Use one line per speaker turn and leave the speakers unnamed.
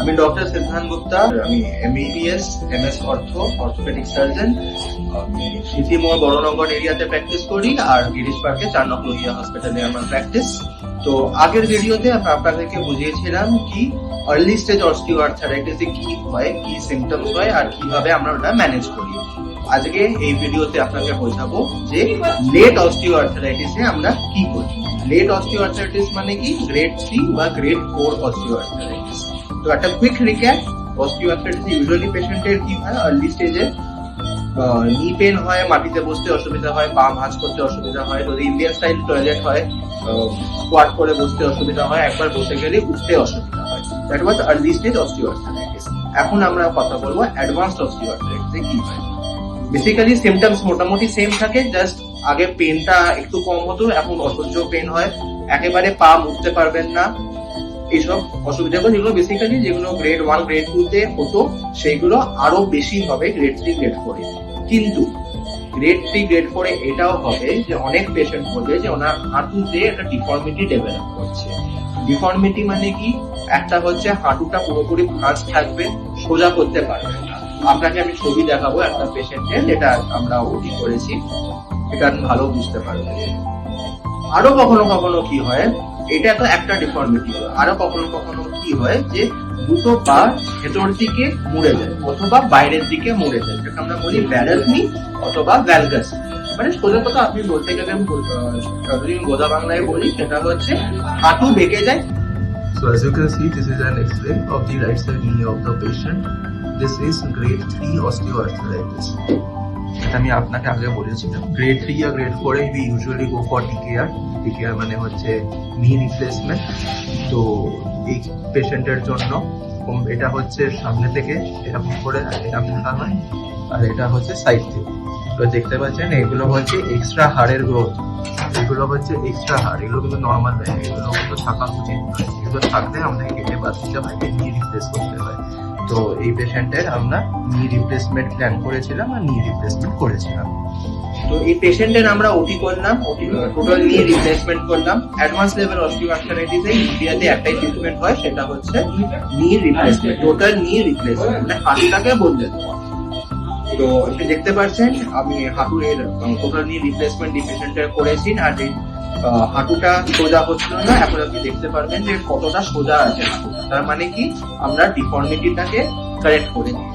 আমি ডক্টর সিদ্ধান্ত গুপ্তা, আমি এমবিবিএস এমএস অর্থোপেডিক সার্জন। আমি সিটি মোড় বড়নগর এরিয়াতে প্র্যাকটিস করি, আর গিরিশ পার্কে 4 নং লোহিয়া হসপিটালে আমার প্র্যাকটিস। তো আগের ভিডিওতে আপনাদেরকে বুঝিয়েছিলাম কি আর্লি স্টেজ অস্টিওআর্থারাইটিসে কি হয়, কি সিমটমস হয়, আর কিভাবে আমরা ওটা ম্যানেজ করি। আজকে এই ভিডিওতে আপনাকে বোঝাবো যে লেট অস্টিওআর্থারাইটিসে আমরা কি করি। লেট অস্টিওআর্থারাইটিস মানে কি গ্রেড 3 বা গ্রেড 4 অস্টিওআর্থারাইটিস। তো একটা কুইক রিক্যাপ, অস্টিওআর্থারাইটিস ইউজুয়ালি পেশেন্টের কি হয়, আর্লি স্টেজে নি পেন হয়, মাটিতে বসতে অসুবিধা হয়, পা ভাঁজ করতে অসুবিধা হয়, যদি ইন্ডিয়ান স্টাইল টয়লেট হয় স্কোয়াট করে বসতে অসুবিধা হয়, একবার বসে গেলে উঠতে অসুবিধা হয়। That was early stage osteoarthritis. এখন আমরা কথা বলবো অ্যাডভান্সড অস্টিওআর্থারাইটিসে কি হয়। বেসিক্যালি সিমটমস মোটামুটি সেম থাকে, জাস্ট আগে পেনটা একটু কম হতো, এখন অসহ্য পেন হয়, একেবারে পা মুড়তে পারবেন না, এইসব অসুবিধাগুলো যেগুলো গ্রেড 1 গ্রেড 2 তে হতো সেইগুলো আরো বেশি হবে গ্রেড 3 গ্রেড 4 এ। কিন্তু গ্রেড 3 গ্রেড 4 এ এটাও হবে যে অনেক পেশেন্ট বলবে যে ওনার হাঁটুতে একটা ডিফর্মিটি ডেভেলপ করছে। ডিফর্মিটি মানে কি, একটা হচ্ছে হাঁটুটা পুরোপুরি ভাঁজ থাকবে, সোজা করতে পারবে না। আপনাকে আমি ছবি দেখাবো একটা পেশেন্টের, যেটা আমরা ওটি করেছি, এটা আমি ভালো বুঝতে পারবেন। আরো কখনো কখনো কি হয়, এটা তো একটা ডিফর্মিটি হয়, আরো কখনো কখনো কি হয় যে দুটো পা ভেতর দিকে মুড়ে যায় অথবা বাইরের দিকে মুড়ে যায়, যেটা আমরা বলি ভ্যারাস নি অথবা ভ্যালগাস। মানে সোজা কথা আপনি বলতে গেলে যদি গোদা বাংলায় বলি, সেটা হচ্ছে হাঁটু বেঁকে যায়।
So as you can see, this is an X-ray of the right side knee of the patient. This is grade 3 osteoarthritis. এটা আমি আপনাকে আগে বলেছিলাম, গ্রেড 3 আর গ্রেড 4 এ we usually go for TKR. TKR মানে হচ্ছে knee replacement. তো এই পেশেন্টের জন্য এটা হচ্ছে সামনে থেকে এরকম করে এরকম মোটা হয়, আর এটা হচ্ছে সাইড থেকে। তো দেখতে পাচ্ছেন এগুলো হচ্ছে এক্সট্রা হাড়ের গ্রোথ, এগুলো হচ্ছে এক্সট্রা হাড়, এগুলো কিন্তু নর্মাল নয়, এগুলো কিন্তু থাকা উচিত নয়। এগুলো থাকলে আমাদের কেটে বাদ দিতে হয়, নি রিপ্লেস করতে হয়। তো এই পেশেন্টের আমরা নি রিপ্লেসমেন্ট প্ল্যান করেছিলাম আর নি রিপ্লেসমেন্ট করেছিলাম।
তো এই পেশেন্টের আমরা ওটি করলাম, টোটাল নি রিপ্লেসমেন্ট করলাম। অ্যাডভান্স লেভেল অস্টিওআর্থারাইটিসে ইন্ডিয়াতে একটাই ট্রিটমেন্ট হয়, সেটা হচ্ছে নি রিপ্লেসমেন্ট, টোটাল নি রিপ্লেসমেন্ট, মানে হাঁটুটাকে বদলে দেওয়া। তো আপনি দেখতে পাচ্ছেন আমি হাঁটুর টোটাল নি রিপ্লেসমেন্ট পেশেন্টের করেছি, আর হাঁটুটা সোজা হচ্ছিল না, এখন আপনি দেখতে পারবেন যে কতটা সোজা আছে হাঁটুটা। তার মানে কি আমরা ডিফর্মিটিটাকে কারেক্ট করে দিই।